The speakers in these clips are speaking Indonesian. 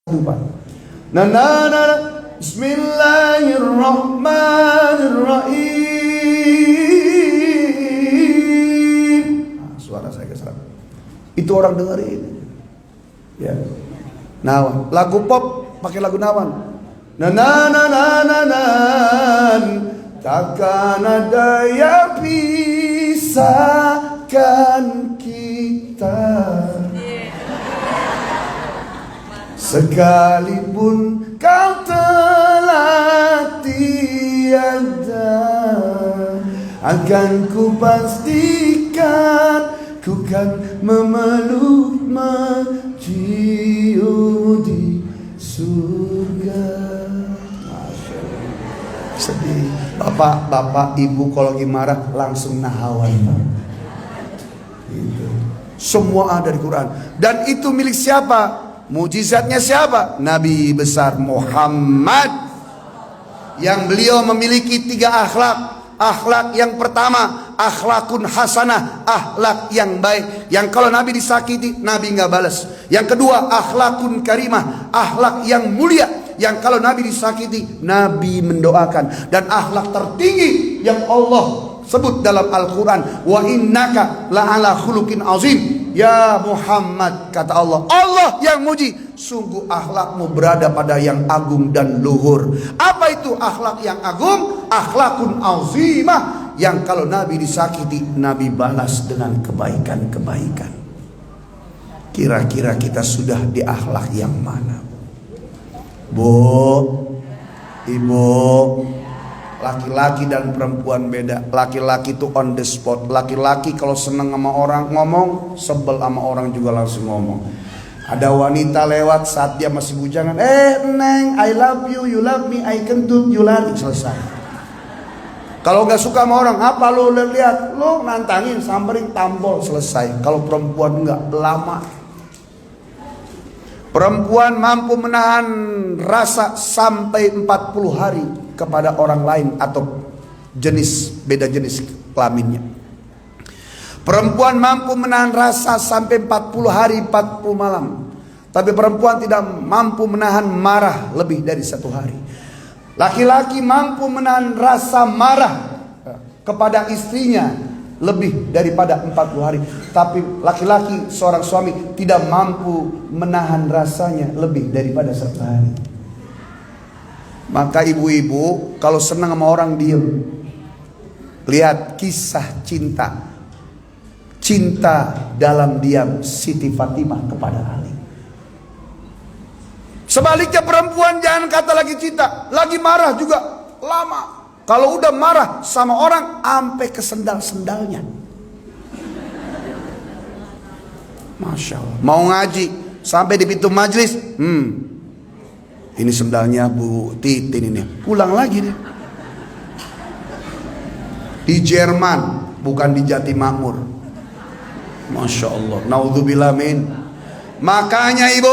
kehidupan. Bismillahirrahmanirrahim. Suara saya keserap. Itu orang dengerin. Ya. Nawan. Lagu pop pakai lagu Nawan. Takkan ada yang pisahkan kita, sekalipun kau telah tiada, akan ku pastikan ku kan memeluk mencium di surga. Sedih. Bapak, ibu kalau lagi marah langsung nahawan. Gitu. Semua ada di Quran. Dan itu milik siapa? Mujizatnya siapa? Nabi besar Muhammad, yang beliau memiliki 3 akhlak. Akhlak yang pertama, akhlakun hasanah, akhlak yang baik, yang kalau Nabi disakiti, Nabi nggak balas. Yang kedua, akhlakun karimah, akhlak yang mulia, yang kalau Nabi disakiti, Nabi mendoakan. Dan akhlak tertinggi yang Allah sebut dalam Al-Quran, wa innaka la'ala khuluqin azim. Ya Muhammad, kata Allah, Allah yang muji, sungguh akhlakmu berada pada yang agung dan luhur. Apa itu akhlak yang agung? Akhlakun azimah, yang kalau Nabi disakiti, Nabi balas dengan kebaikan-kebaikan. Kira-kira kita sudah di akhlak yang mana? Bu, ibu, laki-laki dan perempuan beda. Laki-laki itu on the spot. Laki-laki kalau seneng sama orang ngomong, sebel sama orang juga langsung ngomong. Ada wanita lewat saat dia masih bujangan, neng, I love you, you love me, I kentut, you lari, selesai. Kalau nggak suka sama orang, apa lu lihat, lu nantangin, samperin, tampol, selesai. Kalau perempuan nggak, lama. Perempuan mampu menahan rasa sampai 40 hari kepada orang lain atau beda jenis kelaminnya. Perempuan mampu menahan rasa sampai 40 hari 40 malam. Tapi perempuan tidak mampu menahan marah lebih dari 1 hari. Laki-laki mampu menahan rasa marah kepada istrinya lebih daripada 40 hari. Tapi laki-laki, seorang suami, tidak mampu menahan rasanya lebih daripada 1 hari. Maka ibu-ibu kalau senang sama orang diem. Lihat kisah cinta dalam diam Siti Fatimah kepada Ali. Sebaliknya perempuan jangan kata lagi cinta, lagi marah juga lama. Kalau udah marah sama orang sampai ke sendal-sendalnya. Masya Allah. Mau ngaji sampai di pintu majlis, ini sendalnya Bu Titin ini. Pulang lagi nih. Di Jerman, bukan di Jatimukur. Masya Allah. Naudzubillah min. Makanya ibu,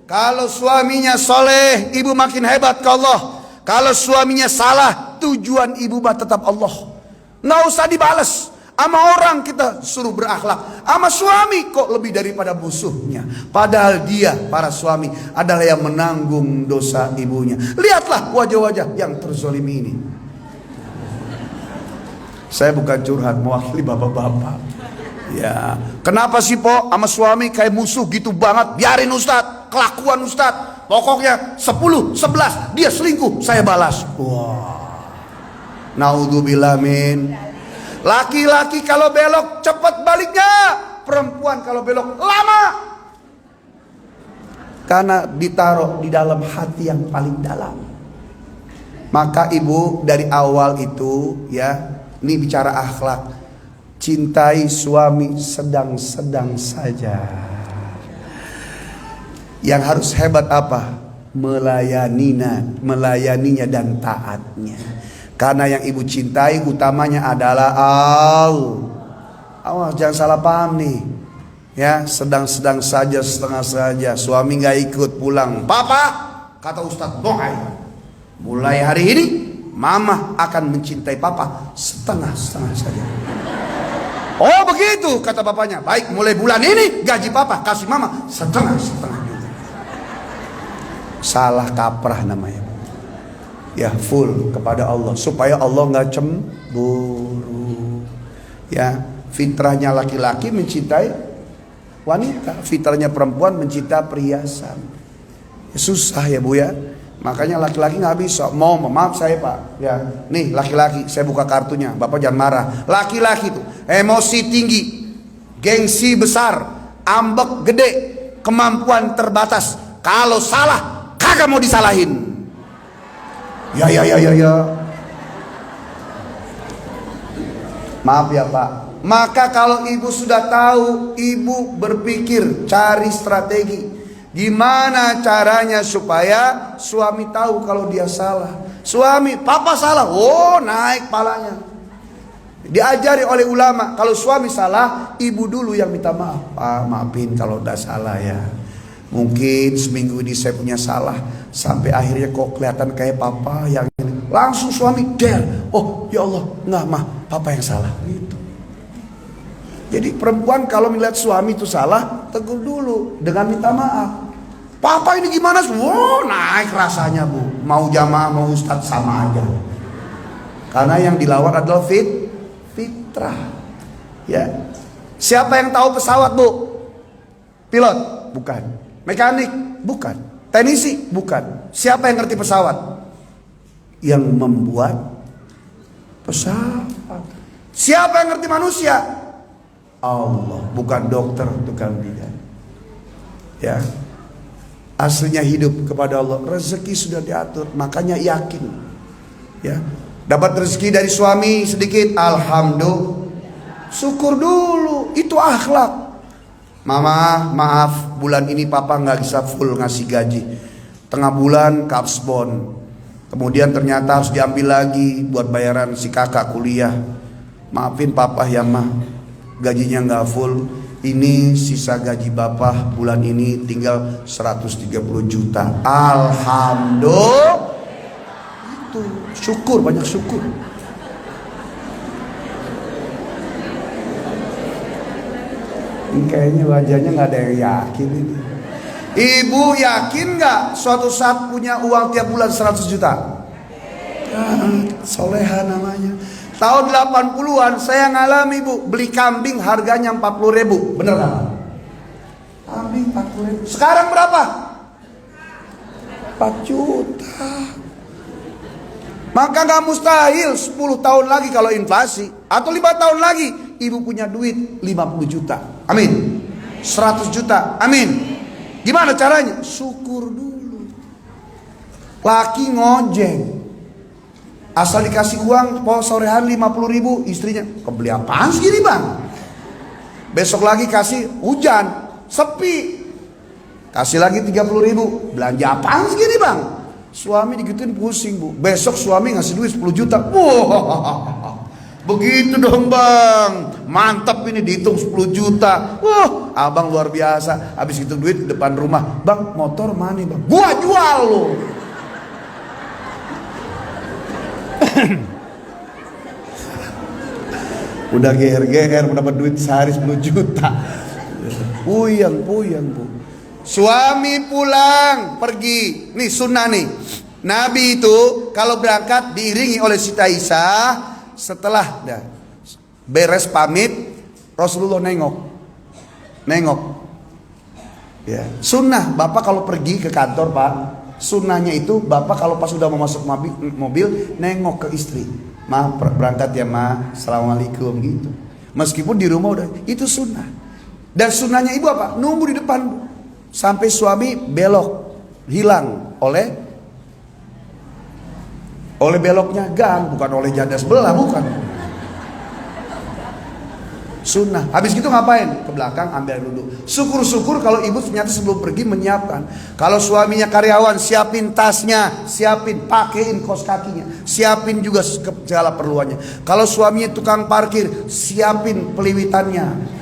kalau suaminya soleh, ibu makin hebat ke Allah. Kalau suaminya salah, tujuan ibu mah tetap Allah. Nggak usah dibalas. Sama orang kita suruh berakhlak, sama suami kok lebih daripada musuhnya. Padahal dia, para suami, adalah yang menanggung dosa ibunya. Lihatlah wajah-wajah yang terzolimi ini. Saya bukan curhat, mewakili bapak-bapak. Ya, kenapa sih po sama suami kayak musuh gitu banget? Biarin Ustadz, kelakuan Ustadz. Pokoknya 10, 11 dia selingkuh, saya balas. Wah, naudzubillah min. Laki-laki kalau belok cepat baliknya, perempuan kalau belok lama. Karena ditaruh di dalam hati yang paling dalam. Maka ibu dari awal itu ya, ini bicara akhlak. Cintai suami sedang-sedang saja. Yang harus hebat apa? Melayaninya dan taatnya. Karena yang ibu cintai utamanya adalah Allah. Awas jangan salah paham nih. Ya, sedang-sedang saja, setengah saja. Suami nggak ikut pulang. Papa, kata Ustadz Bohai, mulai hari ini Mama akan mencintai Papa setengah-setengah saja. Oh begitu kata bapaknya. Baik, mulai bulan ini gaji Papa kasih Mama setengah-setengah juga. Salah kaprah namanya. Ya, full kepada Allah supaya Allah nggak cemburu. Ya, fitrahnya laki-laki mencintai wanita, fitrahnya perempuan mencintai perhiasan. Ya, susah ya Bu ya. Makanya laki-laki nggak bisa. Maaf saya Pak. Ya, nih laki-laki, saya buka kartunya. Bapak jangan marah. Laki-laki tuh emosi tinggi, gengsi besar, ambek gede, kemampuan terbatas. Kalau salah, kagak mau disalahin. Ya. Maaf ya Pak. Maka kalau ibu sudah tahu, ibu berpikir cari strategi. Gimana caranya supaya suami tahu kalau dia salah. Suami, papa salah. Oh, naik palanya. Diajari oleh ulama, kalau suami salah, ibu dulu yang minta maaf. Pak, maafin kalau udah salah ya. Mungkin seminggu ini saya punya salah, sampai akhirnya kok kelihatan kayak papa yang ini. Langsung suami der, oh ya Allah, enggak mah, papa yang salah gitu. Jadi perempuan kalau melihat suami itu salah, tegur dulu dengan minta maaf. Papa ini gimana? Wow, naik rasanya Bu. Mau jamaah mau ustadz sama aja. Karena yang dilawan adalah fitrah. Ya. Siapa yang tahu pesawat Bu? Pilot? Bukan. Mekanik? Bukan. Teknisi? Bukan. Siapa yang ngerti pesawat? Yang membuat pesawat. Siapa yang ngerti manusia? Allah. Bukan dokter, tukang bidan. Ya. Aslinya hidup kepada Allah. Rezeki sudah diatur, makanya yakin. Ya. Dapat rezeki dari suami sedikit, alhamdulillah. Syukur dulu, itu akhlak. Mama, maaf, bulan ini papa nggak bisa full ngasih gaji. Tengah bulan kapsbon. Kemudian ternyata harus diambil lagi buat bayaran si kakak kuliah. Maafin papa ya ma, gajinya nggak full. Ini sisa gaji bapak bulan ini tinggal 130 juta. Alhamdulillah. Itu syukur, banyak syukur. Kayaknya wajahnya nggak ada yang yakin ini. Ibu yakin nggak suatu saat punya uang tiap bulan 100 juta? Soleha namanya. Tahun 80-an saya ngalami Bu, beli kambing harganya 40 ribu. Bener nggak? Kambing 40 ribu. Sekarang berapa? 4 juta. Maka nggak mustahil 10 tahun lagi kalau inflasi, atau 5 tahun lagi ibu punya duit 50 juta. Amin. 100 juta. Amin. Gimana caranya? Syukur dulu. Laki ngojek, asal dikasih uang sorehan 50 ribu, istrinya, kebeli apaan segini bang? Besok lagi kasih hujan, sepi, kasih lagi 30 ribu, belanja apaan segini bang? Suami digituin pusing Bu. Besok suami ngasih duit 10 juta. Wah, begitu dong bang, mantap ini, dihitung 10 juta. Wah, abang luar biasa. Habis itu duit di depan rumah, bang motor mana bang? Gua jual lo. Udah GR mendapat duit sehari 10 juta. Puyang Bu. Suami pulang pergi, nih sunnah nih. Nabi itu kalau berangkat diiringi oleh Siti Aisyah. Setelah beres pamit, Rasulullah nengok. Ya, sunnah Bapak kalau pergi ke kantor Pak, sunnahnya itu Bapak kalau pas sudah mau masuk mobil nengok ke istri. Ma, berangkat ya ma, assalamualaikum gitu. Meskipun di rumah udah, itu sunnah. Dan sunnahnya ibu apa? Nunggu di depan sampai suami belok, hilang oleh beloknya gang, bukan oleh janda sebelah, bukan. Sunnah. Habis gitu ngapain? Ke belakang ambil dulu. Syukur-syukur kalau ibu ternyata sebelum pergi menyiapkan. Kalau suaminya karyawan, siapin tasnya, siapin, pakein kaos kakinya, siapin juga segala perluannya. Kalau suaminya tukang parkir, siapin peliwitannya.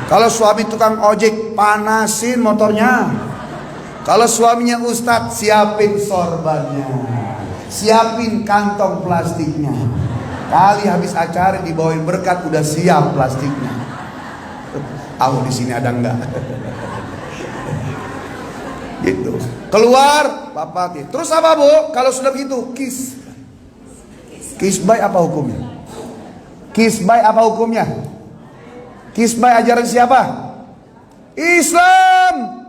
Kalau suami tukang ojek, panasin motornya. Kalau suaminya ustadz, siapin sorbannya, siapin kantong plastiknya. Kali habis acara dibawain berkat, udah siap plastiknya. Tahu di sini ada enggak? Gitu. Keluar, bapak. Terus apa bu? Kalau sudah begitu, kiss. Kiss by apa hukumnya? Kiss by apa hukumnya? Kiss by ajaran siapa? Islam.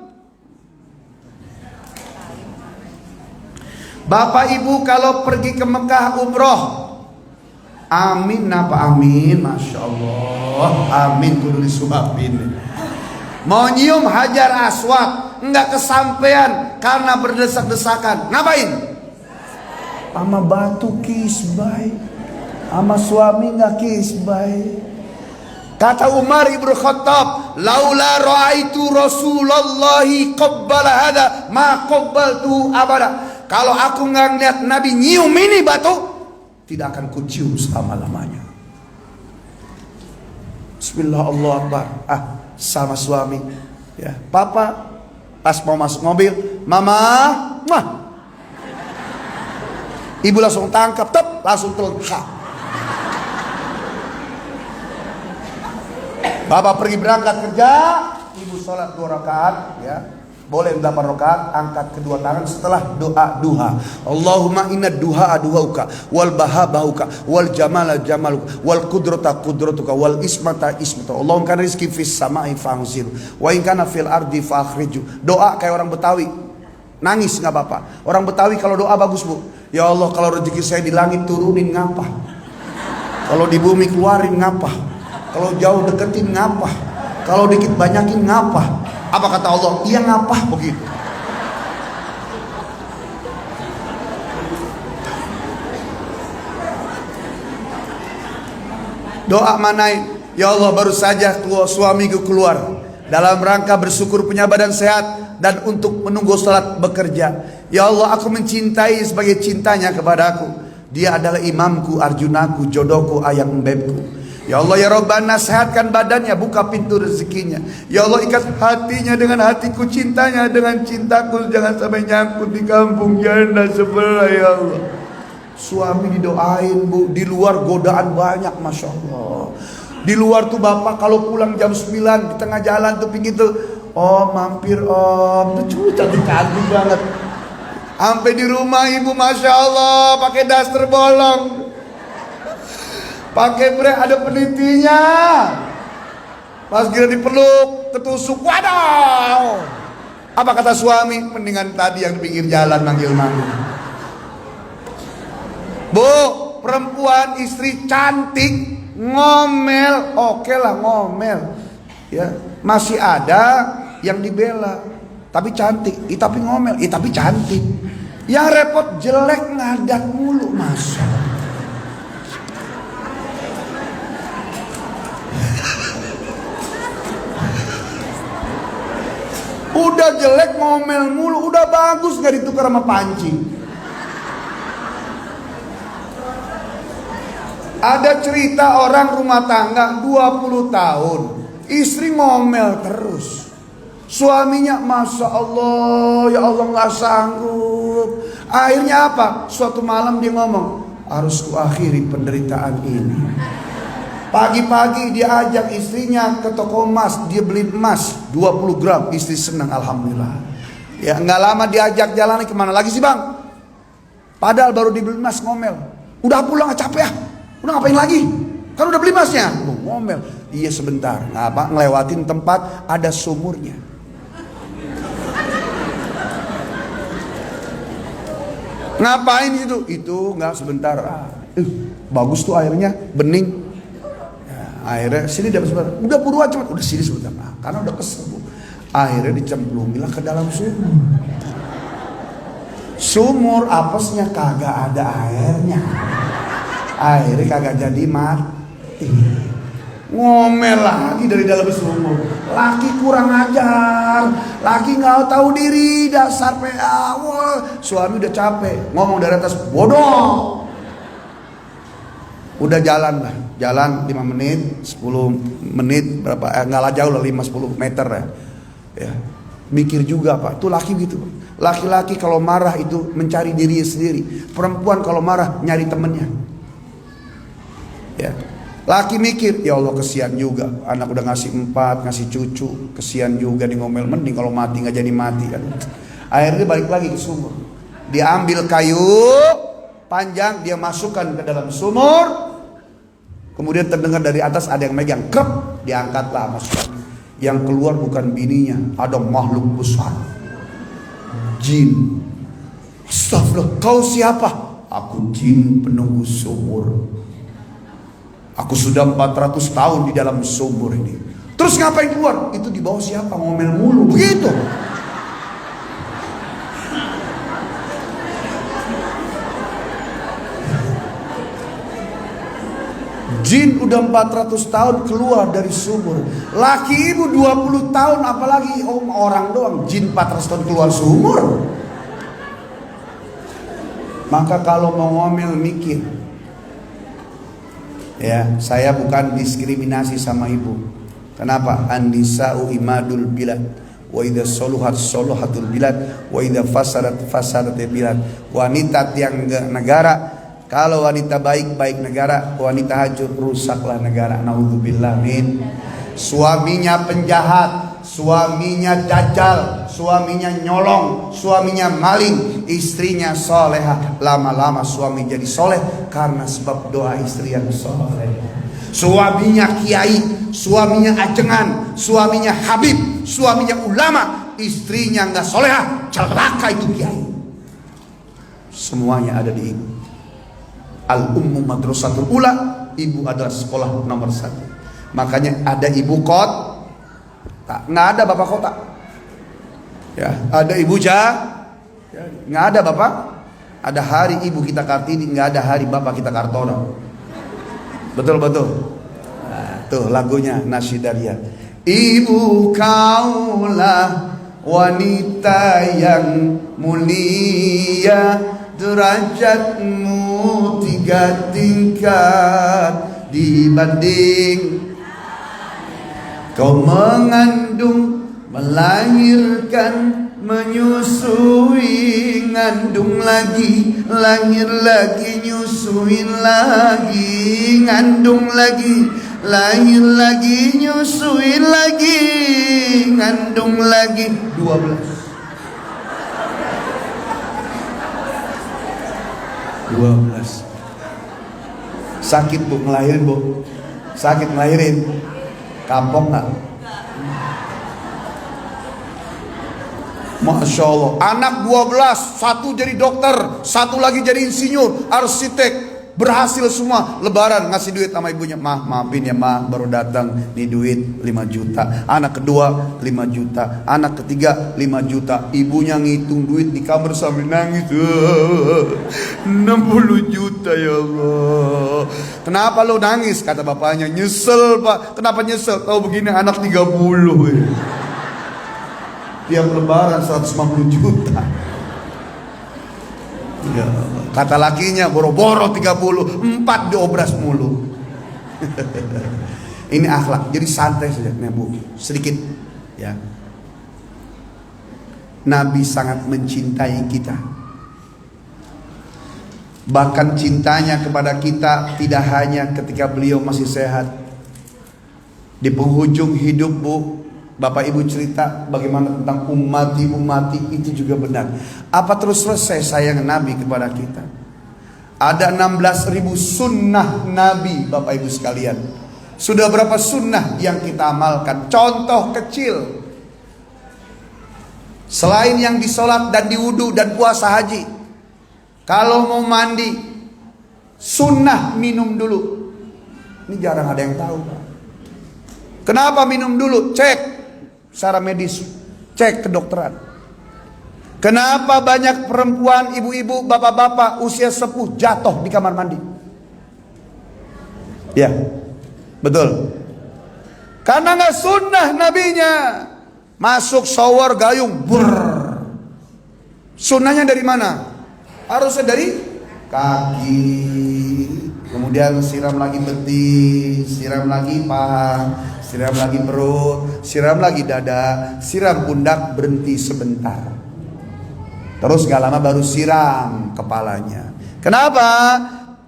Bapak ibu kalau pergi ke Mekah umroh, amin apa amin? Masya Allah, amin kudu disubapin. Mau nyium Hajar Aswad, enggak kesampean karena berdesak-desakan, ngapain? Sama batu kisbay, sama suami nggak kisbay. Kata Umar ibnu Khattab, laula ra'aitu Rasulullahi qabbala hada ma qabbaltu abada. Kalau aku nggak ngeliat Nabi nyium ini batu, tidak akan kucium selama-lamanya. Bismillah, Allah Akbar. Sama suami, ya, papa pas mau masuk mobil, mama, mah, ibu langsung tangkap, langsung telengkap. Bapak pergi berangkat kerja, ibu sholat 2 rakaat, ya. Boleh 8 rakaat, angkat kedua tangan setelah doa duha. Allahumma inna duha duhauka, wal baha bahuka, wal jamala jamaluka, wal kudrata kudratuka, wal ismata ismata. Allahumma kan rizki fis sama'i fa'anzil, wa in kana fil ardi fa'akhriju. Doa kayak orang Betawi. Nangis nggak apa-apa. Orang Betawi kalau doa bagus bu. Ya Allah, kalau rezeki saya di langit turunin ngapa? Kalau di bumi keluarin ngapa? Kalau jauh deketin ngapa? Kalau dikit banyakin ngapa? Apa kata Allah? Iya ngapa? Begitu. Doa manain, ya Allah baru saja suamiku keluar dalam rangka bersyukur punya badan sehat dan untuk menunggu salat bekerja. Ya Allah, aku mencintai sebagai cintanya kepadaku. Dia adalah imamku, arjunaku, jodohku, ayang embebku. Ya Allah ya Rabbana, sehatkan badannya, buka pintu rezekinya. Ya Allah, ikat hatinya dengan hatiku, cintanya dengan cintaku, jangan sampai nyangkut di kampung janda sebelah. Ya Allah, suami didoain bu, di luar godaan banyak, masya Allah. Di luar tuh bapak kalau pulang jam 9 di tengah jalan tuh pingin tuh, oh mampir om, tuh cantik-cantik banget. Sampai di rumah ibu masya Allah pakai daster bolong, pakai brek ada penitinya. Pas kira dipeluk ketusuk, waduh. Apa kata suami? Mendingan tadi yang di pinggir jalan manggil-manggil. Bu, perempuan istri cantik ngomel, oke lah ngomel, ya masih ada yang dibela, tapi cantik, tapi ngomel, tapi cantik. Yang repot jelek ngadak mulu, masa. Udah jelek ngomel mulu, udah bagus gak ditukar sama panci. Ada cerita orang rumah tangga 20 tahun, istri ngomel terus. Suaminya masya Allah, ya Allah gak sanggup. Akhirnya apa? Suatu malam dia ngomong, harus kuakhiri penderitaan ini. Pagi-pagi dia ajak istrinya ke toko emas, dia beli emas 20 gram, istri senang alhamdulillah. Ya nggak lama diajak jalan, kemana lagi sih bang? Padahal baru dibeli emas ngomel. Udah pulang capek ya? Udah ngapain lagi? Kan udah beli emasnya. Ngomel. Iya sebentar, ngapa? Ngelewatin tempat ada sumurnya. Ngapain itu? Itu nggak sebentar. Bagus tuh airnya, bening. Akhirnya sini dapat sebentar, udah buruan cepat, udah sini sebentar, karena udah kesel bu. Akhirnya dicemplungilah ke dalam sumur. Sumur apesnya kagak ada airnya. Akhirnya kagak jadi mati. Ngomel lagi dari dalam sumur. Laki kurang ajar, laki nggak tahu diri, dasar PA. Suami udah capek, ngomong dari atas, bodoh. Udah jalan lah, jalan 5 menit, 10 menit, berapa, nggak lah jauh lah, 5-10 meter ya. Mikir juga pak, tuh laki gitu. Laki-laki kalau marah itu mencari dirinya sendiri. Perempuan kalau marah nyari temennya. Ya, laki mikir, ya Allah kesian juga, anak udah ngasih 4, ngasih cucu, kesian juga di ngomel, mending kalau mati nggak jadi mati kan. Airnya balik lagi ke sumur. Diambil kayu panjang, dia masukkan ke dalam sumur. Kemudian terdengar dari atas ada yang megang, krep, diangkatlah masukkan. Yang keluar bukan bininya, ada makhluk besar, jin. Astagfirullah, kau siapa? Aku jin penunggu sumur. Aku sudah 400 tahun di dalam sumur ini. Terus ngapain keluar? Itu di bawah siapa? Ngomel mulu, begitu. Jin udah 400 tahun keluar dari sumur. Laki ibu 20 tahun, apalagi orang doang. Jin 400 tahun keluar sumur. Maka kalau mau ngomel mikir. Ya, saya bukan diskriminasi sama ibu. Kenapa? An-nisa'u imadul bilad. Wa idza soluhat soluhatul bilad. Wa idza fasadat fasadatul bilad. Wanita tiang negara. Kalau wanita baik, baik negara. Wanita hancur, rusaklah negara. Naudzubillah min. Suaminya penjahat, suaminya dajjal, suaminya nyolong, suaminya maling, istrinya solehah. Lama-lama suami jadi soleh karena sebab doa istri yang soleh. Suaminya kiai, suaminya ajengan, suaminya habib, suaminya ulama, istrinya nggak solehah, celaka itu kiai. Semuanya ada di ibu. Al-ummu madrasatul ula, ibu adalah sekolah nomor 1. Makanya ada ibu kota, nggak ada bapak kota. Ya, ada ibu nggak ada bapak. Ada hari ibu kita Kartini, nggak ada hari bapak kita Kartono. Betul. Nah, tuh lagunya Nasyidaria. Ibu kaulah wanita yang mulia, derajatmu 3 tingkat dibanding kau mengandung, melahirkan, menyusui, ngandung lagi, lahir lagi, nyusuin lagi, ngandung lagi, lahir lagi, nyusuin lagi, ngandung lagi. 12 sakit bu ngelahirin bu, sakit ngelahirin, kapok nggak? Masya Allah, anak 12, satu jadi dokter, satu lagi jadi insinyur, arsitek, berhasil semua. Lebaran ngasih duit sama ibunya, maafin ya baru datang nih duit 5 juta. Anak kedua 5 juta, anak ketiga 5 juta. Ibunya ngitung duit di kamar sambil nangis. 60 juta ya Allah. Kenapa lo nangis? Kata bapaknya, nyesel pak. Kenapa nyesel? Tahu begini anak 30 ya. Tiap lebaran 150 juta. Ya Allah. Kata lakinya boro-boro 30, 4 diobras mulu. Ini akhlak. Jadi santai saja Bu, sedikit ya. Nabi sangat mencintai kita. Bahkan cintanya kepada kita tidak hanya ketika beliau masih sehat. Di penghujung hidup Bu, Bapak Ibu cerita bagaimana tentang ummati itu juga benar. Apa terus selesai sayang Nabi kepada kita? Ada 16.000 sunnah Nabi Bapak Ibu sekalian. Sudah berapa sunnah yang kita amalkan? Contoh kecil. Selain yang disolat dan diwudu dan puasa haji, kalau mau mandi, sunnah minum dulu. Ini jarang ada yang tahu. Kenapa minum dulu? Cek secara medis, cek kedokteran. Kenapa banyak perempuan, ibu-ibu, bapak-bapak usia sepuh jatuh di kamar mandi? Ya, betul. Karena nggak sunnah nabinya. Masuk shower gayung, brrr. Sunnahnya dari mana? Harusnya dari kaki. Kemudian siram lagi betis, siram lagi paha, siram lagi perut, siram lagi dada, siram pundak, berhenti sebentar. Terus gak lama baru siram kepalanya. Kenapa?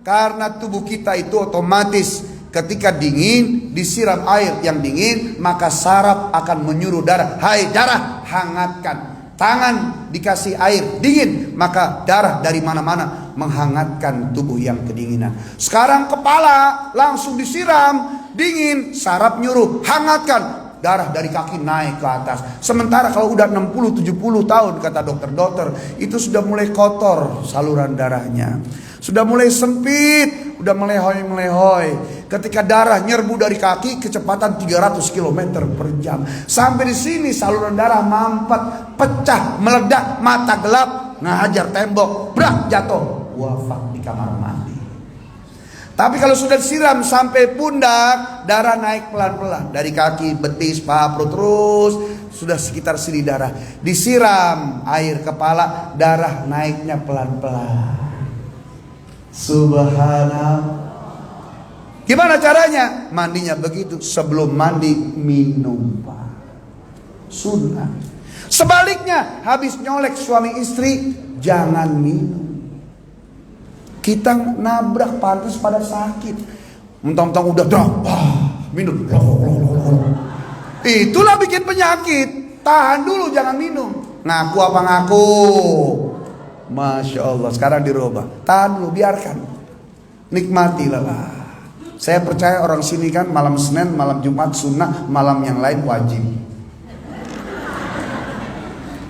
Karena tubuh kita itu otomatis ketika dingin disiram air yang dingin, maka saraf akan menyuruh darah, hai darah hangatkan. tangan dikasih air dingin, maka darah dari mana-mana menghangatkan tubuh yang kedinginan. Sekarang kepala langsung disiram dingin, saraf nyuruh hangatkan, darah dari kaki naik ke atas. Sementara kalau udah 60-70 tahun, kata dokter-dokter, itu sudah mulai kotor saluran darahnya, sudah mulai sempit, udah melehoi-melehoi. Ketika darah nyerbu dari kaki kecepatan 300 km per jam. Sampai di sini saluran darah mampet, pecah, meledak, mata gelap, ngahajar tembok, brak, jatuh, wafat di kamar mandi. Tapi kalau sudah disiram sampai pundak, darah naik pelan-pelan dari kaki, betis, paha, perut, terus sudah sekitar sini darah. Disiram air kepala, darah naiknya pelan-pelan. Subhanallah. Gimana caranya? Mandinya begitu. Sebelum mandi minum, Pak. Sunnah. Sebaliknya, habis nyolek suami istri, jangan minum. Kita nabrak pantas pada sakit. Mentang-mentang udah drop, minum. Itulah bikin penyakit. Tahan dulu, jangan minum. Ngaku apa ngaku? Masya Allah, sekarang dirubah. Tahan dulu, biarkan. Nikmatilah lah. Saya percaya orang sini kan malam Senin, malam Jumat sunnah, malam yang lain wajib.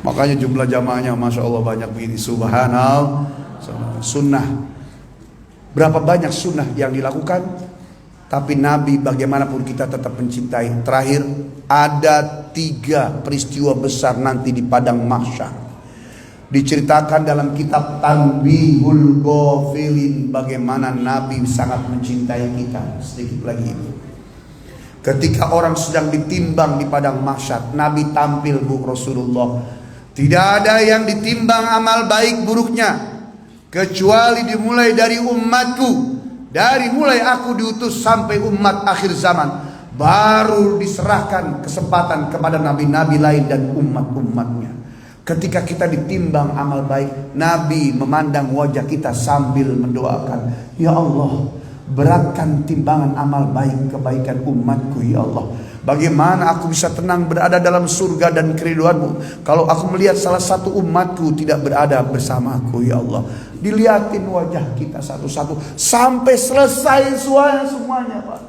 Makanya jumlah jamaahnya Masya Allah banyak begini. Subhanallah. Sunnah. Berapa banyak sunnah yang dilakukan, tapi Nabi bagaimanapun kita tetap mencintai. Terakhir, ada 3 peristiwa besar nanti di padang mahsyar. Diceritakan dalam kitab Tanbihul Ghafilin bagaimana Nabi sangat mencintai kita. Sedikit lagi, ketika orang sedang ditimbang di padang mahsyar, Nabi tampil, Bu Rasulullah. Tidak ada yang ditimbang amal baik buruknya kecuali dimulai dari umatku. Dari mulai aku diutus sampai umat akhir zaman, baru diserahkan kesempatan kepada nabi-nabi lain dan umat-umatnya. Ketika kita ditimbang amal baik, Nabi memandang wajah kita sambil mendoakan, ya Allah, beratkan timbangan amal baik kebaikan umatku ya Allah. Bagaimana aku bisa tenang berada dalam surga dan keriduanmu kalau aku melihat salah satu umatku tidak berada bersamaku ya Allah. Dilihatin wajah kita satu-satu sampai selesai semuanya, Pak.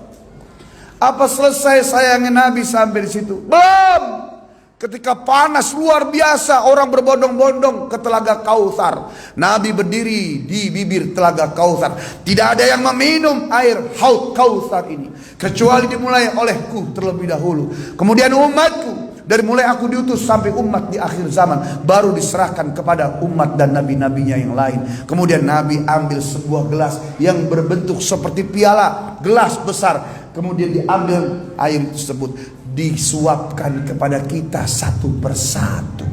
Apa selesai sayangnya Nabi sampai di situ? Belum. Ketika panas luar biasa, orang berbondong-bondong ke telaga Kautsar. Nabi berdiri di bibir telaga Kautsar. Tidak ada yang meminum air haud Kautsar ini kecuali dimulai olehku terlebih dahulu. Kemudian umatku, dari mulai aku diutus sampai umat di akhir zaman, baru diserahkan kepada umat dan nabi-nabinya yang lain. Kemudian Nabi ambil sebuah gelas yang berbentuk seperti piala, gelas besar. Kemudian diambil air tersebut, disuapkan kepada kita satu persatu.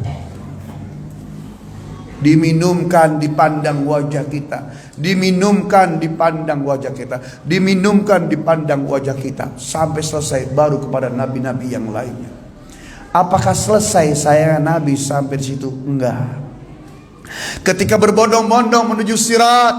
Diminumkan, dipandang wajah kita. Diminumkan, dipandang wajah kita. Diminumkan, dipandang wajah kita. Sampai selesai, baru kepada nabi-nabi yang lainnya. Apakah selesai sayang Nabi sampai di situ? Enggak. Ketika berbondong-bondong menuju Sirat,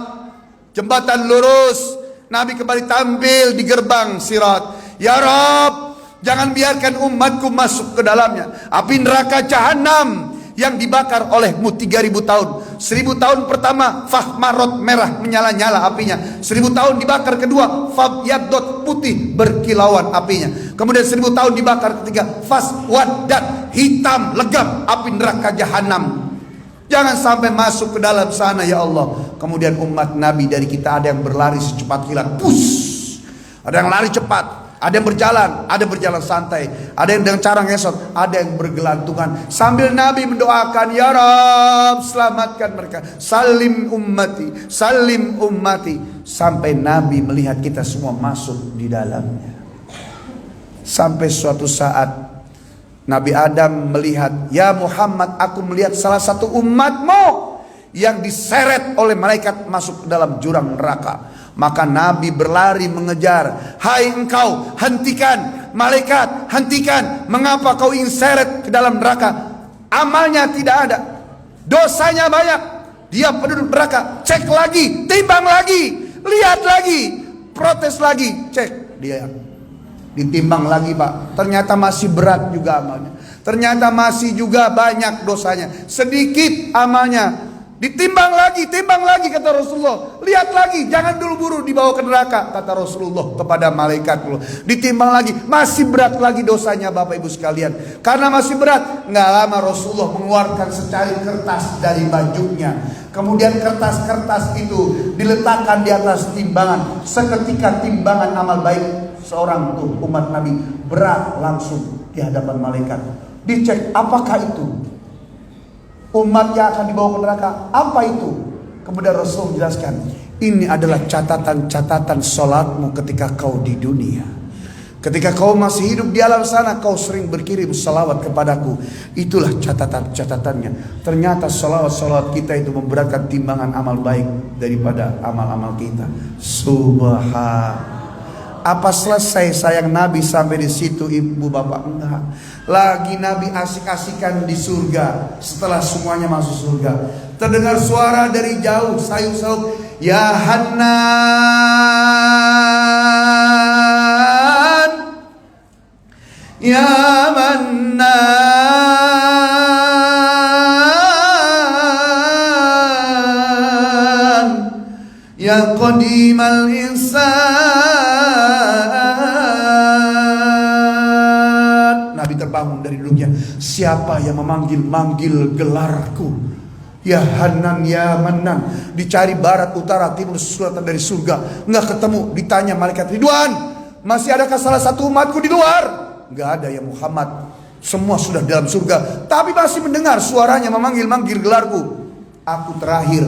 jembatan lurus, Nabi kembali tampil di gerbang Sirat. Ya Rabb, jangan biarkan umatku masuk ke dalamnya api neraka jahanam yang dibakar olehmu 3000 tahun. 1000 tahun pertama fahmarot, merah menyala-nyala apinya. 1000 tahun dibakar kedua fabyadot, putih berkilauan apinya. Kemudian 1000 tahun dibakar ketiga faswadat, hitam legam api neraka jahanam. Jangan sampai masuk ke dalam sana ya Allah. Kemudian umat Nabi dari kita ada yang berlari secepat kilat, ada yang lari cepat, ada yang berjalan, ada yang berjalan santai, ada yang dengan cara ngesot, ada yang bergelantungan. Sambil Nabi mendoakan, ya Rabb, selamatkan mereka, salim ummati, salim ummati. Sampai Nabi melihat kita semua masuk di dalamnya. Sampai suatu saat Nabi Adam melihat, ya Muhammad, aku melihat salah satu umatmu yang diseret oleh malaikat masuk ke dalam jurang neraka. Maka Nabi berlari mengejar, hai engkau, hentikan, malaikat, hentikan. Mengapa kau ingin seret ke dalam neraka? Amalnya tidak ada, dosanya banyak, dia penduduk neraka. Cek lagi, timbang lagi, lihat lagi, protes lagi, cek dia. Ditimbang lagi Pak, ternyata masih berat juga amalnya. Ternyata masih juga banyak dosanya, sedikit amalnya. Ditimbang lagi kata Rasulullah. Lihat lagi, jangan dulu buru dibawa ke neraka, kata Rasulullah kepada malaikat. Ditimbang lagi, masih berat lagi dosanya Bapak Ibu sekalian. Karena masih berat, nggak lama Rasulullah mengeluarkan secari kertas dari bajunya. Kemudian kertas-kertas itu diletakkan di atas timbangan. Seketika timbangan amal baik seorang tuh umat Nabi berat langsung di hadapan malaikat. Dicek apakah itu umat yang akan dibawa ke neraka, apa itu? Kemudian Rasul menjelaskan, ini adalah catatan-catatan sholatmu ketika kau di dunia. Ketika kau masih hidup di alam sana, kau sering berkirim salawat kepadaku. Itulah catatan-catatannya. Ternyata salawat-salawat kita itu memberatkan timbangan amal baik daripada amal-amal kita. Subhanallah. Apa selesai sayang Nabi sampai di situ ibu bapak? Enggak. Lagi Nabi asik-asikan di surga. Setelah semuanya masuk surga, terdengar suara dari jauh sayup-sayup, ya Hanan, ya Mannan, ya Qadimal Insan. Terbangun dari duduknya. Siapa yang memanggil gelarku? Ya Hanan, ya Manan. Dicari barat, utara, timur, selatan dari surga, nggak ketemu. Ditanya malaikat Ridwan, masih adakah salah satu umatku di luar? Nggak ada ya Muhammad. Semua sudah dalam surga, tapi masih mendengar suaranya memanggil gelarku. Aku terakhir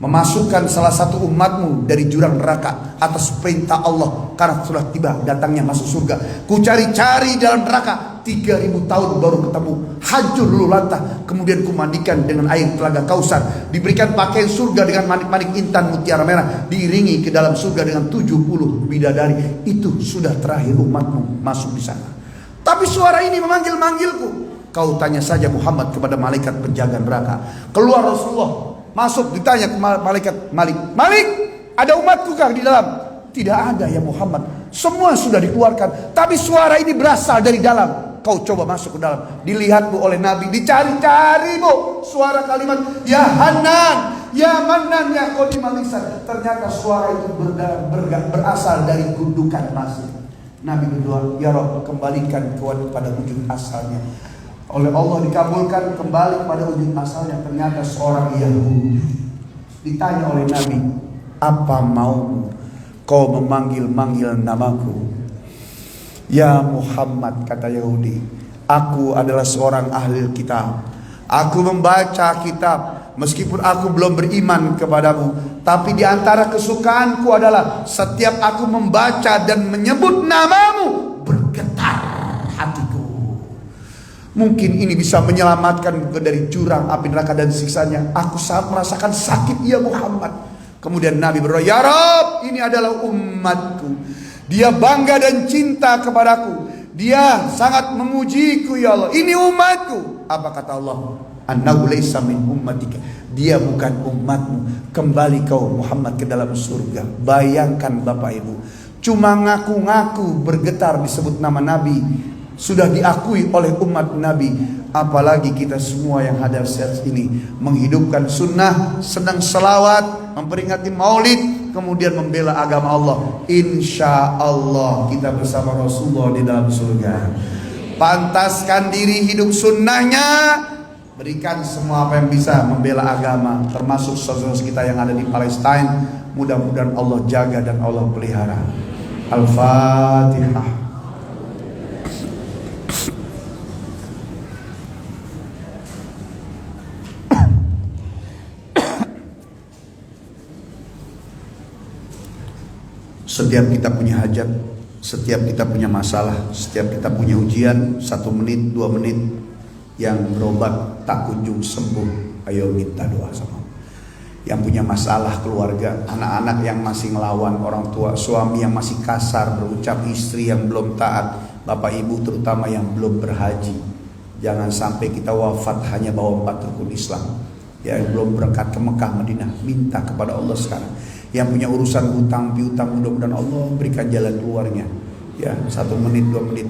memasukkan salah satu umatmu dari jurang neraka atas perintah Allah, karena sudah tiba datangnya masuk surga. Ku cari-cari dalam neraka 3000 tahun baru ketemu. Hancur luluh lantah. Kemudian ku mandikan dengan air telaga Kausar. Diberikan pakaian surga dengan manik-manik intan mutiara merah. Diiringi ke dalam surga dengan 70 bidadari. Itu sudah terakhir umatmu masuk di sana. Tapi suara ini memanggil-manggilku. Kau tanya saja Muhammad kepada malaikat penjaga neraka. Keluar Rasulullah, masuk, ditanya ke malaikat Malik, ada umatku kah di dalam? Tidak ada ya Muhammad, semua sudah dikeluarkan. Tapi suara ini berasal dari dalam. Kau coba masuk ke dalam. Dilihat bu oleh Nabi, dicari-cari bu suara kalimat ya Hanan, ya Manan, ya Qadimal Insan. Ternyata suara itu berasal dari gundukan pasir. Nabi berdoa, ya Rabb, kembalikan kepada wujud asalnya. Oleh Allah dikabulkan, kembali pada wujud asalnya. Ternyata seorang Yahudi. Ditanya oleh Nabi, apa maumu? Kau memanggil-manggil namaku. Ya Muhammad, kata Yahudi, aku adalah seorang ahli kitab. Aku membaca kitab, meskipun aku belum beriman kepadamu. Tapi di antara kesukaanku adalah setiap aku membaca dan menyebut namamu, bergetar hatiku. Mungkin ini bisa menyelamatkan dari jurang api neraka dan siksanya. Aku sangat merasakan sakit ya Muhammad. Kemudian Nabi berdoa, ya Rabb, ini adalah umatku. Dia bangga dan cinta kepadaku. Dia sangat memujiku ya Allah. Ini umatku. Apa kata Allah? Annahu laysa min ummatika. Dia bukan umatmu. Kembali kau Muhammad ke dalam surga. Bayangkan Bapak Ibu, cuma ngaku-ngaku bergetar disebut nama Nabi, sudah diakui oleh umat Nabi. Apalagi kita semua yang hadir saat ini, menghidupkan sunnah, sedang selawat, memperingati maulid, kemudian membela agama Allah. Insya Allah kita bersama Rasulullah di dalam surga. Pantaskan diri hidup sunnahnya. Berikan semua apa yang bisa membela agama, termasuk saudara kita yang ada di Palestina. Mudah-mudahan Allah jaga dan Allah pelihara. Al-Fatihah. Setiap kita punya hajat, setiap kita punya masalah, setiap kita punya ujian, 1 menit, 2 menit yang berobat tak kunjung sembuh. Ayo minta doa sama Allah. Yang punya masalah keluarga, anak-anak yang masih ngelawan orang tua, suami yang masih kasar berucap, istri yang belum taat, bapak ibu terutama yang belum berhaji. Jangan sampai kita wafat hanya bawa 4 rukun Islam. Ya, yang belum berangkat ke Mekah Madinah, minta kepada Allah sekarang. Yang punya urusan hutang piutang, mudah-mudahan Allah berikan jalan keluarnya. Ya, 1 menit, 2 menit.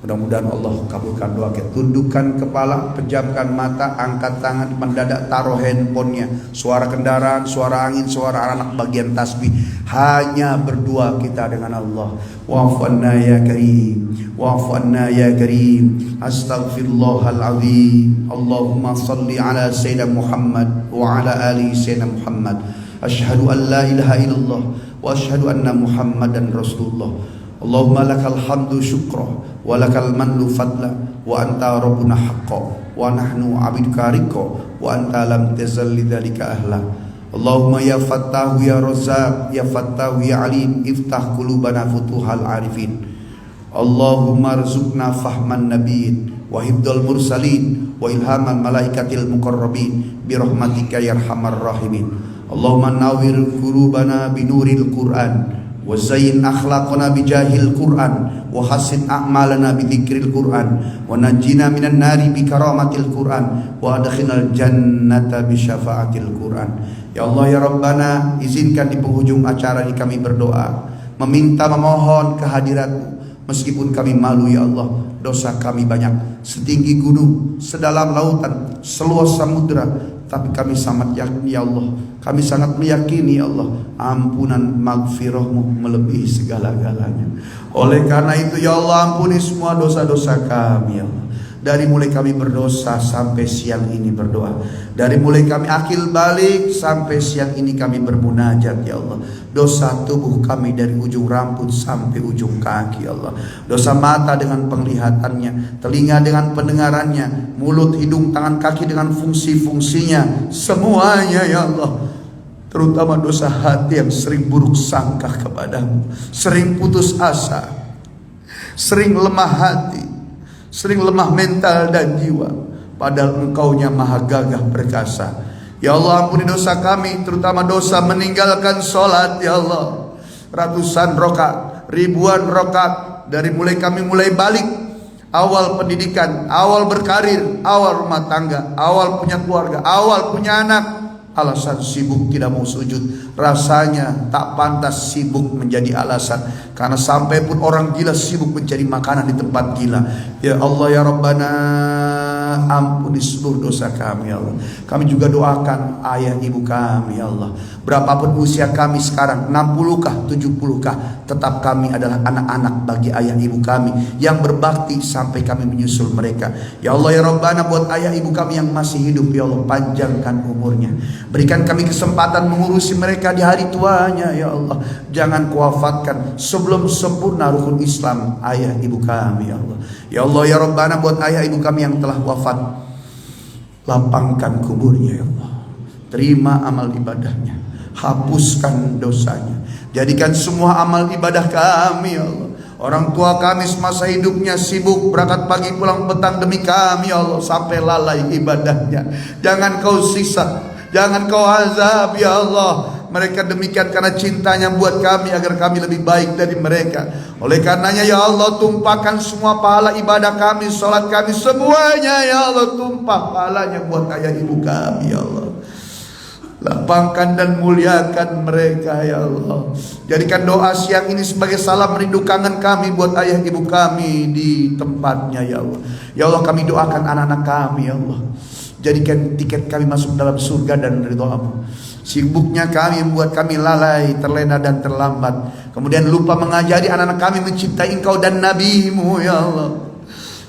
Mudah-mudahan Allah kabulkan doa kita. Tundukkan kepala, pejamkan mata, angkat tangan, mendadak taruh handphonenya. Suara kendaraan, suara angin, suara anak bagian tasbih. Hanya berdua kita dengan Allah. Wa'fu anna ya karim, wa'fu anna ya karim. Astaghfirullahaladzim. Allahumma salli ala Sayyidina Muhammad wa ala ali Sayyidina Muhammad. Asyhadu an la ilaha illallah wa asyhadu anna Muhammadan Rasulullah. Allahumma lakal hamdu syukra wa lakal mannu fadla wa anta rabbuna haqqa wa nahnu abiduka riqa wa anta lam tazal lidzalika ahla. Allahumma ya fattahu ya razzaq ya fattahu ya alim iftah qulubana futuhal arifin. Allahumma arzuqna fahman nabiyyin wa hifdzal mursalin wa ilhamal malaikatil muqarrabin bi rahmatika ya arhamar rahimin. Allahumma nawwir qulubana bi nuril Qur'an wa zayyin akhlaqana bi jahil Qur'an wa hassin a'malana bi dzikril Qur'an wa najjina minan nari bi karamatil Qur'an wa adkhilnal jannata bi syafaatil Qur'an. Ya Allah ya Rabbana, izinkan di penghujung acara ini kami berdoa, meminta memohon kehadirat-Mu. Meskipun kami malu ya Allah, dosa kami banyak, setinggi gunung, sedalam lautan, seluas samudra, tapi kami sangat yakin ya Allah, kami sangat meyakini ya Allah, ampunan magfirah-Mu melebihi segala-galanya. Oleh karena itu ya Allah, ampuni semua dosa-dosa kami ya Allah. Dari mulai kami berdosa sampai siang ini berdoa, dari mulai kami akil balik sampai siang ini kami bermunajat ya Allah. Dosa tubuh kami dari ujung rambut sampai ujung kaki ya Allah. Dosa mata dengan penglihatannya, telinga dengan pendengarannya, mulut, hidung, tangan, kaki dengan fungsi-fungsinya, semuanya ya Allah. Terutama dosa hati yang sering buruk sangka kepadamu, sering putus asa, sering lemah hati, sering lemah mental dan jiwa, padahal Engkau-Nya maha gagah perkasa. Ya Allah, ampuni dosa kami, terutama dosa meninggalkan sholat ya Allah. Ratusan rokaat, ribuan rokaat, dari mulai kami mulai balik, awal pendidikan, awal berkarir, awal rumah tangga, awal punya keluarga, awal punya anak, alasan sibuk tidak mau sujud. Rasanya tak pantas sibuk menjadi alasan, karena sampai pun orang gila sibuk mencari makanan di tempat gila. Ya Allah ya Rabbana, ampuni seluruh dosa kami ya Allah. Kami juga doakan ayah ibu kami ya Allah. Berapapun usia kami sekarang, 60kah, 70kah, tetap kami adalah anak-anak bagi ayah ibu kami yang berbakti sampai kami menyusul mereka. Ya Allah ya Rabbana, buat ayah ibu kami yang masih hidup ya Allah, panjangkan umurnya. Berikan kami kesempatan mengurusi mereka di hari tuanya ya Allah. Jangan kuwafatkan sebelum sempurna rukun Islam ayah ibu kami ya Allah. Ya Allah ya Rabbana, buat ayah ibu kami yang telah wafat, lapangkan kuburnya ya Allah. Terima amal ibadahnya, hapuskan dosanya, jadikan semua amal ibadah kami ya Allah. Orang tua kami semasa hidupnya sibuk berangkat pagi pulang petang demi kami ya Allah, sampai lalai ibadahnya. Jangan Kau siksa, jangan Kau azab ya Allah. Mereka demikian karena cintanya buat kami agar kami lebih baik dari mereka. Oleh karenanya ya Allah, tumpahkan semua pahala ibadah kami, sholat kami, semuanya ya Allah, tumpah pahalanya buat ayah ibu kami ya Allah. Lapangkan dan muliakan mereka ya Allah. Jadikan doa siang ini sebagai salam rindu kangen kami buat ayah ibu kami di tempatnya ya Allah. Ya Allah, kami doakan anak-anak kami ya Allah. Jadikan tiket kami masuk dalam surga dan ridha-Mu. Sibuknya kami membuat kami lalai, terlena dan terlambat. Kemudian lupa mengajari anak-anak kami mencintai Engkau dan Nabi-Mu ya Allah.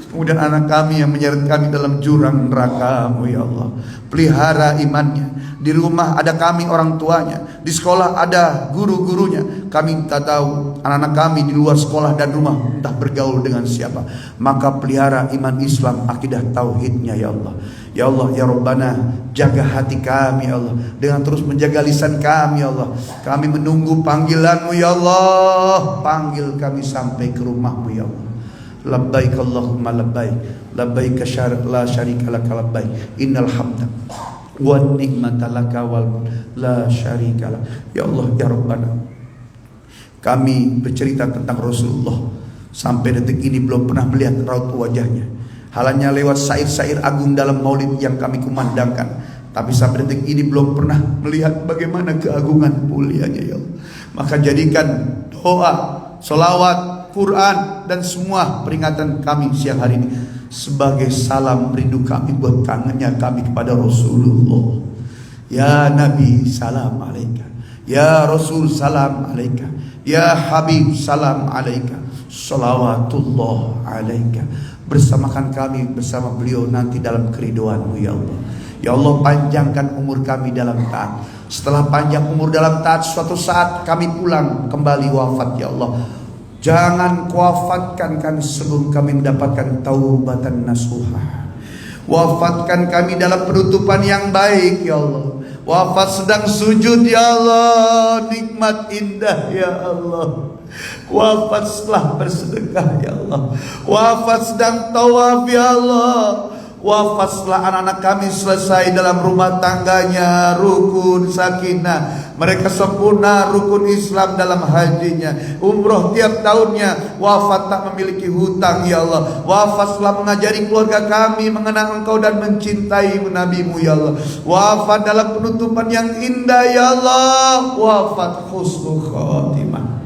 Kemudian anak kami yang menyeret kami dalam jurang neraka-Mu ya Allah. Pelihara imannya. Di rumah ada kami orang tuanya, di sekolah ada guru-gurunya. Kami minta tahu anak-anak kami di luar sekolah dan rumah entah bergaul dengan siapa. Maka pelihara iman Islam, akidah tauhidnya ya Allah. Ya Allah ya Rabbana, jaga hati kami ya Allah, dengan terus menjaga lisan kami ya Allah. Kami menunggu panggilan-Mu ya Allah. Panggil kami sampai ke rumah-Mu ya Allah. Labbaik Allahumma labbaik, labbaik la syarika laka labbaik, innal hamda wa ni'mata laka wal mulk la syarika lak. Ya Allah ya Rabbana, kami bercerita tentang Rasulullah, sampai detik ini belum pernah melihat raut wajahnya. Halanya lewat syair-syair agung dalam maulid yang kami kumandangkan, tapi sampai detik ini belum pernah melihat bagaimana keagungan mulianya ya Allah. Maka jadikan doa, selawat, Quran, Jumat dan semua peringatan kami siang hari ini sebagai salam rindu kami buat kangennya kami kepada Rasulullah. Ya Nabi salam alaika, ya Rasul salam alaika, ya Habib salam alaika, salawatullah alaika. Bersamakan kami bersama beliau nanti dalam keriduan-Mu ya Allah. Ya Allah, panjangkan umur kami dalam taat. Setelah panjang umur dalam taat, suatu saat kami pulang kembali wafat ya Allah. Jangan wafatkan kami sebelum kami mendapatkan taubatan nasuha. Wafatkan kami dalam penutupan yang baik ya Allah. Wafat sedang sujud ya Allah, nikmat indah ya Allah. Wafat setelah bersedekah ya Allah. Wafat sedang tawaf ya Allah. Wafat setelah anak-anak kami selesai dalam rumah tangganya, rukun sakinah, mereka sempurna rukun Islam dalam hajinya, umroh tiap tahunnya, wafat tak memiliki hutang ya Allah. Wafat setelah mengajari keluarga kami mengenal Engkau dan mencintai Nabi-Mu ya Allah. Wafat dalam penutupan yang indah ya Allah. Wafat husnul khatimah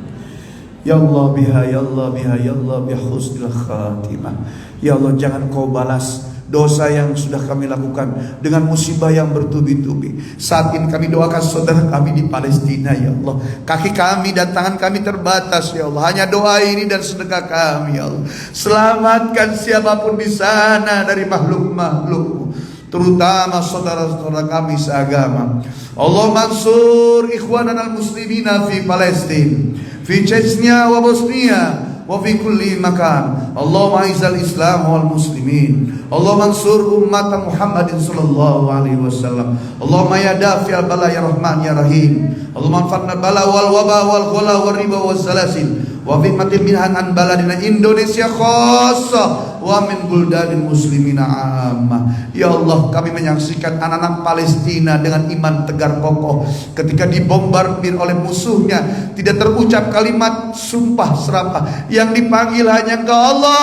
ya Allah, biha ya Allah, biha ya Allah, biha husnul khatimah ya Allah. Jangan Kau balas dosa yang sudah kami lakukan dengan musibah yang bertubi-tubi. Saat ini kami doakan saudara kami di Palestina ya Allah. Kaki kami dan tangan kami terbatas ya Allah. Hanya doa ini dan sedekah kami ya Allah. Selamatkan siapapun di sana dari makhluk-makhluk, terutama saudara-saudara kami seagama. Allah mansur ikhwanana al-muslimina fi Palestin, fi Chechnya wa Bosnia wa fi kulli makan. Allahumma izal Islam wal muslimin. Allahumma ansur ummat Muhammadin sallallahu alaihi wasallam. Allahumma ya dafi'al bala ya rahman ya rahim. Allahumma anfa'na bala wal waba wal ghala wal riba wal salasil wa fitmatil minhan an baladina Indonesia khassa wa min buldanil muslimina amma. Ya Allah, kami menyaksikan anak-anak Palestina dengan iman tegar kokoh ketika dibombardir oleh musuhnya, tidak terucap kalimat sumpah serapah, yang dipanggil hanya Engkau Allah.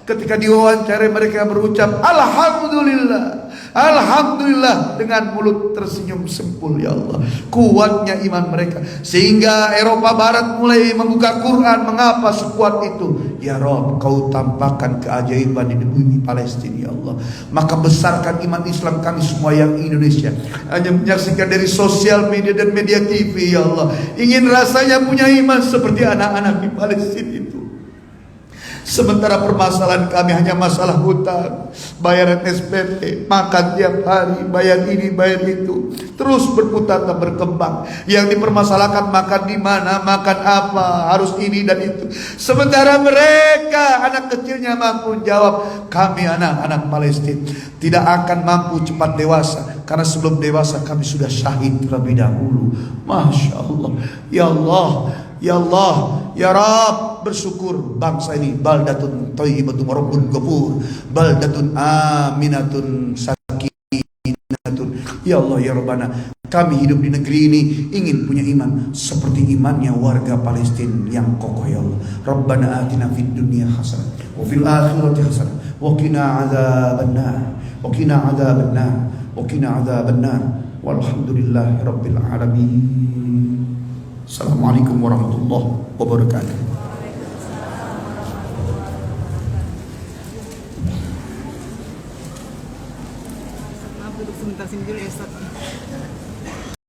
Ketika diwawancara mereka berucap alhamdulillah, alhamdulillah dengan mulut tersenyum sempul ya Allah. Kuatnya iman mereka sehingga Eropa Barat mulai membuka Quran. Mengapa sekuat itu? Ya Rabb, Kau tampakkan keajaiban di bumi Palestina ya Allah. Maka besarkan iman Islam kami semua yang Indonesia hanya menyaksikan dari sosial media dan media TV ya Allah. Ingin rasanya punya iman seperti anak-anak di Palestina itu. Sementara permasalahan kami hanya masalah hutang, bayaran SPP, makan tiap hari, bayar ini, bayar itu, terus berputar dan berkembang. Yang dipermasalahkan makan di mana, makan apa, harus ini dan itu. Sementara mereka anak kecilnya mampu jawab, kami anak-anak Palestina tidak akan mampu cepat dewasa, karena sebelum dewasa kami sudah syahid terlebih dahulu. Masya Allah, ya Allah, ya Allah, ya Rabb. Bersyukur bangsa ini baldatun thayyibatun rabbun ghafur, baldatun aminatun sakinatun. Ya Allah ya Rabbana, kami hidup di negeri ini ingin punya iman seperti imannya warga Palestina yang kokoh ya Allah. Rabbana atina fid dunya hasanah wa fil akhirati hasanah wa qina adzabannar wa qina adzabannar wa qina adzabannar walhamdulillahi rabbil alamin. Assalamualaikum warahmatullahi wabarakatuh. Sebentar sini dulu ya Ustaz.